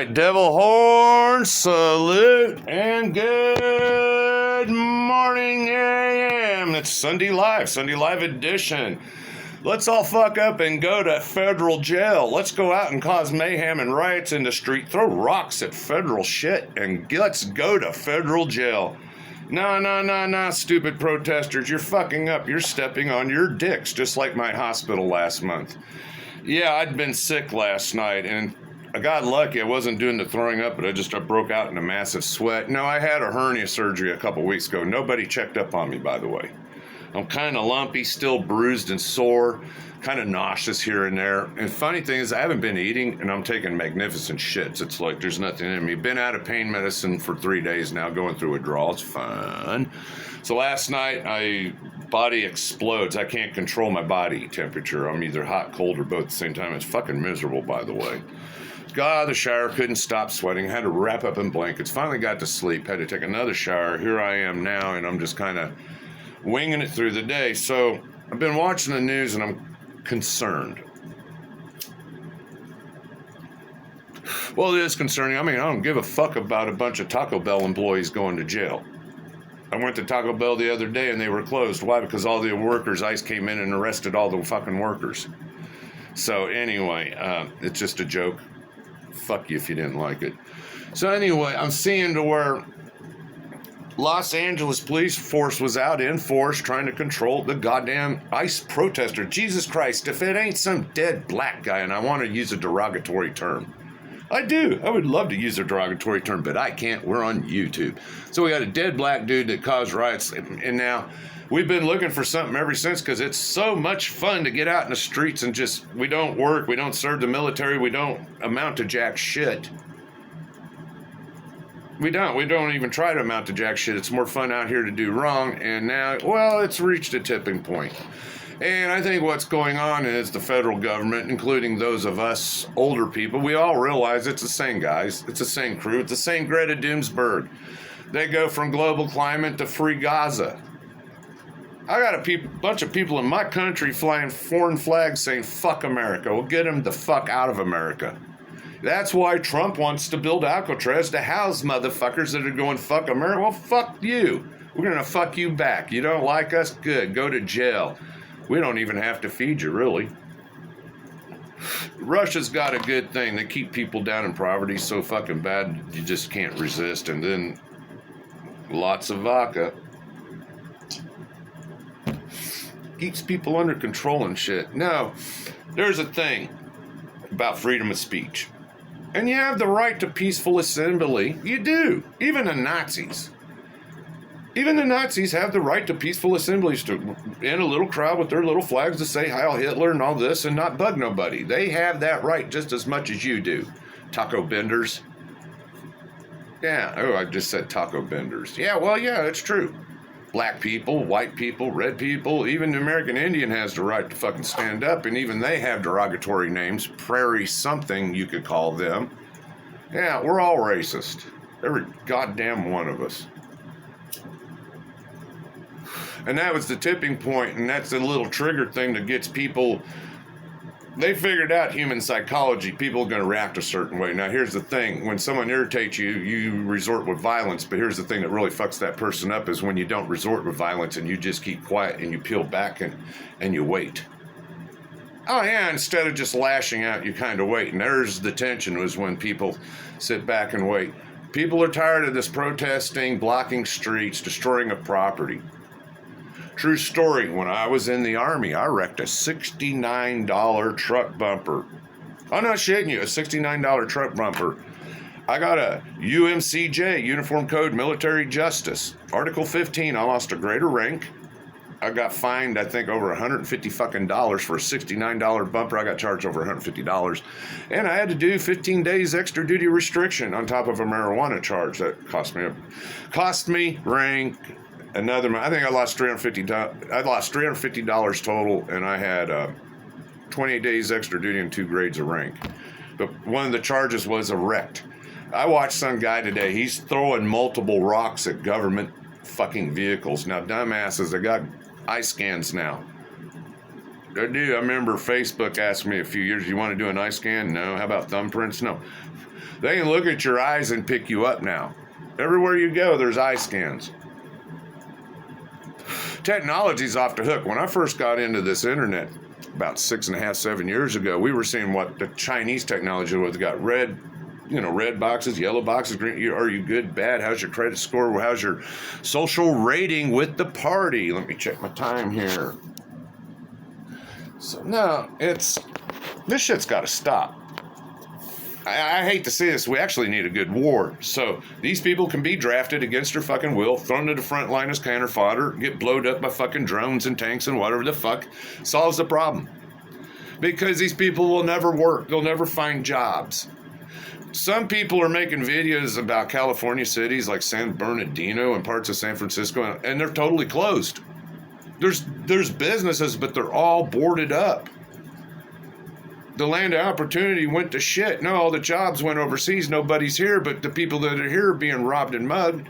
right, devil horn, salute, and good morning, AM. It's Sunday Live edition. Let's all fuck up and go to federal jail. Let's go out and cause mayhem and riots in the street, throw rocks at federal shit, and let's go to federal jail. Nah, stupid protesters, you're fucking up. You're stepping on your dicks, just like my hospital last month. Yeah, I'd been sick last night, and I got lucky. I wasn't doing the throwing up, but I broke out in a massive sweat. No, I had a hernia surgery a couple weeks ago. Nobody checked up on me, by the way. I'm kind of lumpy, still bruised and sore, kind of nauseous here and there. And funny thing is, I haven't been eating, and I'm taking magnificent shits. It's like there's nothing in me. Been out of pain medicine for 3 days now, going through withdrawal. It's fun. So last night, body explodes. I can't control my body temperature. I'm either hot, cold, or both at the same time. It's fucking miserable, by the way. Got out of the shower, couldn't stop sweating, had to wrap up in blankets. Finally got to sleep, had to take another shower. Here I am now, and I'm just kind of winging it through the day. So I've been watching the news, and I'm concerned. Well, it is concerning. I mean, I don't give a fuck about a bunch of Taco Bell employees going to jail. I went to Taco Bell the other day and they were closed. Why? Because all the workers, ICE came in and arrested all the fucking workers. So anyway, it's just a joke. Fuck you if you didn't like it. So anyway, I'm seeing to where Los Angeles police force was out in force trying to control the goddamn ICE protester. Jesus Christ, if it ain't some dead black guy, and I want to use a derogatory term. I do. I would love to use a derogatory term, but I can't. We're on YouTube. So we got a dead black dude that caused riots, and now we've been looking for something ever since because it's so much fun to get out in the streets and just, we don't work, we don't serve the military, we don't amount to jack shit. We don't even try to amount to jack shit. It's more fun out here to do wrong, and now, well, it's reached a tipping point. And I think what's going on is the federal government, including those of us older people, we all realize it's the same guys. It's the same crew. It's the same Greta Doomsburg. They go from global climate to free Gaza. I got a bunch of people in my country flying foreign flags saying, fuck America. We'll get them the fuck out of America. That's why Trump wants to build Alcatraz to house motherfuckers that are going, fuck America. Well, fuck you. We're going to fuck you back. You don't like us? Good. Go to jail. We don't even have to feed you, really. Russia's got a good thing. They keep people down in poverty so fucking bad, you just can't resist. And then lots of vodka. Keeps people under control and shit. No, there's a thing about freedom of speech. And you have the right to peaceful assembly. You do. Even the Nazis. Even the Nazis have the right to peaceful assemblies to in a little crowd with their little flags to say Heil Hitler and all this and not bug nobody. They have that right just as much as you do. Taco benders. Yeah, oh, I just said taco benders. Yeah, well, yeah, it's true. Black people, white people, red people, even the American Indian has the right to fucking stand up, and even they have derogatory names. Prairie something, you could call them. Yeah, we're all racist. Every goddamn one of us. And that was the tipping point, and that's the little trigger thing that gets people. They figured out human psychology. People are going to react a certain way. Now, here's the thing. When someone irritates you, you resort with violence. But here's the thing that really fucks that person up is when you don't resort with violence and you just keep quiet and you peel back and you wait. Oh, yeah, instead of just lashing out, you kind of wait. And there's the tension was when people sit back and wait. People are tired of this protesting, blocking streets, destroying of property. True story, when I was in the Army, I wrecked a $69 truck bumper. I'm not shitting you, a $69 truck bumper. I got a UMCJ, Uniform Code Military Justice. Article 15, I lost a greater rank. I got fined, I think, over $150 fucking dollars for a $69 bumper. I got charged over $150. And I had to do 15 days extra duty restriction on top of a marijuana charge. That cost me rank. Another, I think I lost $350 total, and I had 28 days extra duty and 2 grades of rank. But one of the charges was a wrecked. I watched some guy today, he's throwing multiple rocks at government fucking vehicles. Now, dumbasses, they got eye scans now. I do. I remember Facebook asked me a few years, you want to do an eye scan? No. How about thumbprints? No. They can look at your eyes and pick you up now. Everywhere you go, there's eye scans. Technology's off the hook. When I first got into this internet about 6.5, 7 years ago, we were seeing what the Chinese technology was. Got red boxes, yellow boxes, green. Are you good, bad? How's your credit score? How's your social rating with the party? Let me check my time here. So no, this shit's got to stop. I hate to say this, we actually need a good war. So these people can be drafted against their fucking will, thrown to the front line as counter fodder, get blowed up by fucking drones and tanks and whatever the fuck solves the problem. Because these people will never work. They'll never find jobs. Some people are making videos about California cities like San Bernardino and parts of San Francisco, and they're totally closed. There's businesses, but they're all boarded up. The land of opportunity went to shit. No, all the jobs went overseas. Nobody's here, but the people that are here are being robbed and mugged.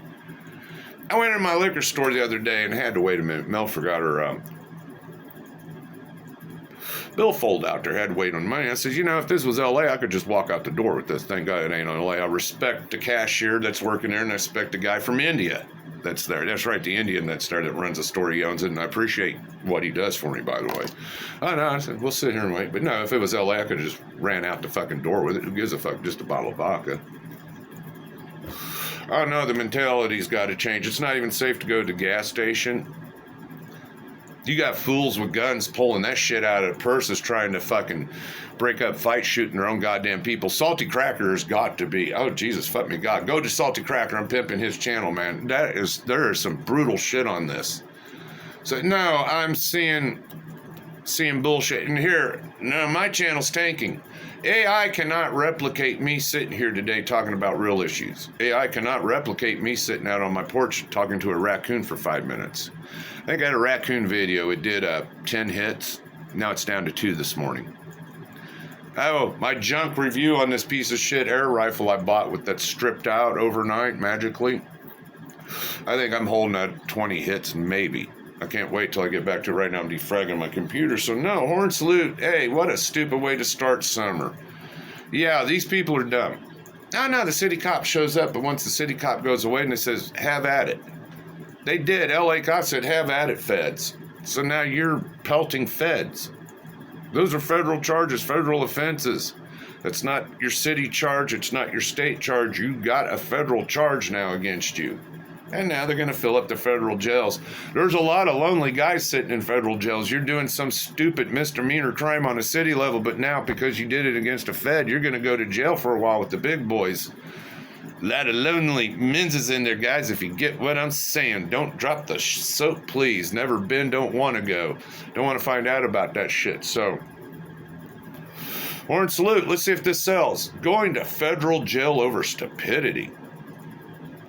I went in my liquor store the other day and had to wait a minute. Mel forgot her billfold out there. Had to wait on money. I said, if this was LA, I could just walk out the door with this. Thank God it ain't LA. I respect the cashier that's working there, and I respect the guy from India that's there. That's right, the Indian that's there that runs the store. He owns it, and I appreciate what he does for me, by the way. Oh, no, I said, we'll sit here and wait. But no, if it was LA, I could have just ran out the fucking door with it. Who gives a fuck? Just a bottle of vodka. Oh, no, the mentality's got to change. It's not even safe to go to the gas station. You got fools with guns pulling that shit out of purses trying to fucking break up fights, shooting their own goddamn people. Salty Cracker has got to be, oh Jesus, fuck me God. Go to Salty Cracker, I'm pimping his channel, man. There is some brutal shit on this. So no, I'm seeing bullshit. And here, no, my channel's tanking. AI cannot replicate me sitting here today talking about real issues. AI cannot replicate me sitting out on my porch talking to a raccoon for 5 minutes. I think I had a raccoon video. It did 10 hits. Now it's down to 2 this morning. Oh, my junk review on this piece of shit air rifle I bought with that stripped out overnight magically. I think I'm holding at 20 hits, maybe. I can't wait till I get back to it. Right now I'm defragging my computer. So no, horn salute. Hey, what a stupid way to start summer. Yeah, these people are dumb. No, the city cop shows up, but once the city cop goes away and it says, have at it. They did. LA cop said, have at it, feds. So now you're pelting feds. Those are federal charges, federal offenses. That's not your city charge. It's not your state charge. You got a federal charge now against you. And now they're going to fill up the federal jails. There's a lot of lonely guys sitting in federal jails. You're doing some stupid misdemeanor crime on a city level, but now because you did it against a fed, you're going to go to jail for a while with the big boys. A lot of lonely men's in there, guys, if you get what I'm saying. Don't drop the soap, please. Never been, don't want to go. Don't want to find out about that shit. So, horn salute. Let's see if this sells. Going to federal jail over stupidity.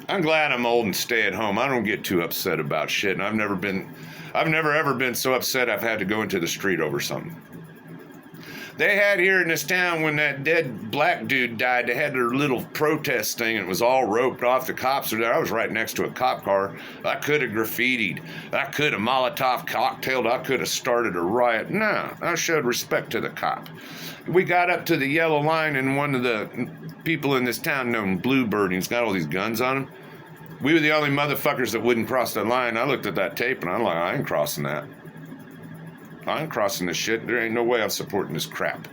I'm glad I'm old and stay at home. I don't get too upset about shit. And I've never ever been so upset I've had to go into the street over something. They had here in this town when that dead black dude died, they had their little protest thing and it was all roped off. The cops were there. I was right next to a cop car. I could have graffitied. I could have Molotov cocktailed. I could have started a riot. No, I showed respect to the cop. We got up to the yellow line and one of the people in this town named Bluebird, he's got all these guns on him. We were the only motherfuckers that wouldn't cross the line. I looked at that tape and I'm like, I ain't crossing that. I ain't crossing this shit. There ain't no way I'm supporting this crap.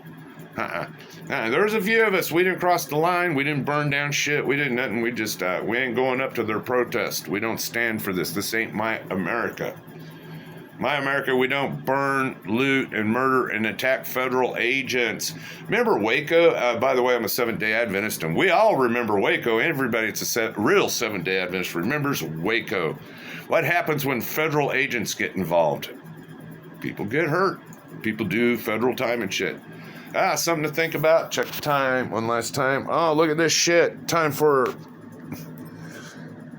There's a few of us. We didn't cross the line. We didn't burn down shit. We didn't nothing. We just, we ain't going up to their protest. We don't stand for this. This ain't my America. My America, we don't burn, loot, and murder and attack federal agents. Remember Waco? By the way, I'm a Seventh-day Adventist, and we all remember Waco. Everybody that's a real Seventh-day Adventist remembers Waco. What happens when federal agents get involved? People get hurt. People do federal time and shit. Something to think about. Check the time one last time. Oh, look at this shit. Time for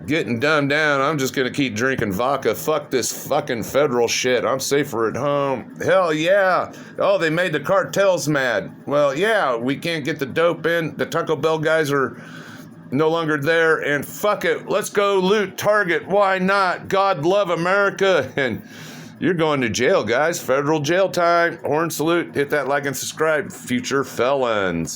getting dumbed down. I'm just going to keep drinking vodka. Fuck this fucking federal shit. I'm safer at home. Hell yeah. Oh, they made the cartels mad. Well, yeah, we can't get the dope in. The Taco Bell guys are no longer there. And fuck it. Let's go loot Target. Why not? God love America. And You're going to jail, guys. Federal jail time. Horn salute. Hit that like and subscribe. Future felons.